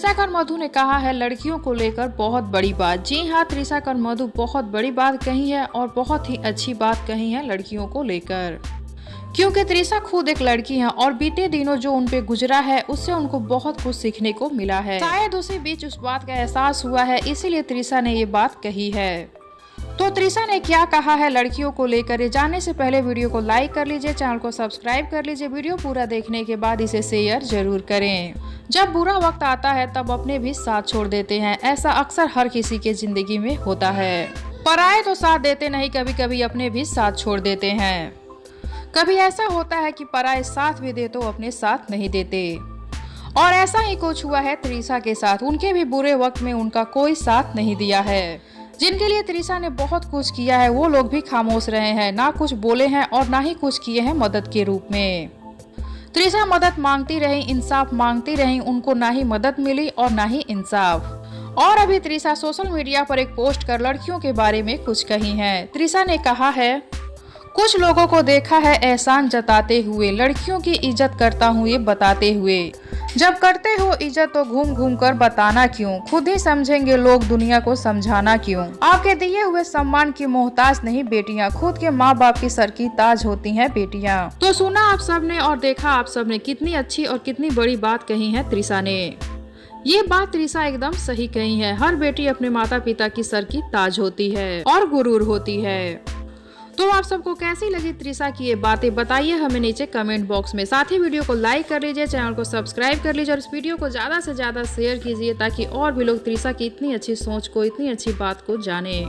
त्रिशा कनमधु ने कहा है लड़कियों को लेकर बहुत बड़ी बात। जी हाँ, त्रिशा कनमधु बहुत बड़ी बात कही है और बहुत ही अच्छी बात कही है लड़कियों को लेकर, क्योंकि त्रिशा खुद एक लड़की है और बीते दिनों जो उनपे गुजरा है उससे उनको बहुत कुछ सीखने को मिला है। शायद उसी बीच उस बात का एहसास हुआ है, इसीलिए त्रिशा ने ये बात कही है। तो त्रिशा ने क्या कहा है लड़कियों को लेकर, ये जानने से पहले वीडियो को लाइक कर लीजिए, चैनल को सब्सक्राइब कर लीजिए। वीडियो पूरा देखने के बाद इसे शेयर जरूर करें। जब बुरा वक्त आता है तब अपने भी साथ छोड़ देते हैं, ऐसा अक्सर हर किसी के जिंदगी में होता है। पराये तो साथ देते नहीं, कभी कभी अपने भी साथ छोड़ देते हैं। कभी ऐसा होता है कि पराये साथ भी दे तो अपने साथ नहीं देते, और ऐसा ही कुछ हुआ है त्रिशा के साथ। उनके भी बुरे वक्त में उनका कोई साथ नहीं दिया है। जिनके लिए त्रिशा ने बहुत कुछ किया है वो लोग भी खामोश रहे हैं, ना कुछ बोले हैं और ना ही कुछ किए हैं मदद के रूप में। त्रिशा मदद मांगती रही, इंसाफ मांगती रही, उनको ना ही मदद मिली और ना ही इंसाफ। और अभी त्रिशा सोशल मीडिया पर एक पोस्ट कर लड़कियों के बारे में कुछ कही है। त्रिशा ने कहा है, कुछ लोगों को देखा है एहसान जताते हुए, लड़कियों की इज्जत करता हूँ ये बताते हुए। जब करते हो इज्जत तो घूम घूम कर बताना क्यों, खुद ही समझेंगे लोग दुनिया को समझाना क्यों। आपके दिए हुए सम्मान की मोहताज नहीं बेटियां, खुद के माँ बाप की सर की ताज होती हैं बेटियां। तो सुना आप सबने और देखा आप सबने, कितनी अच्छी और कितनी बड़ी बात कही है त्रिशा ने। ये बात त्रिशा एकदम सही कही है। हर बेटी अपने माता पिता की सर की ताज होती है और गुरूर होती है। तो आप सबको कैसी लगी त्रिशा की ये बातें, बताइए हमें नीचे कमेंट बॉक्स में। साथ ही वीडियो को लाइक कर लीजिए, चैनल को सब्सक्राइब कर लीजिए और इस वीडियो को ज्यादा से ज्यादा शेयर कीजिए ताकि और भी लोग त्रिशा की इतनी अच्छी सोच को, इतनी अच्छी बात को जाने।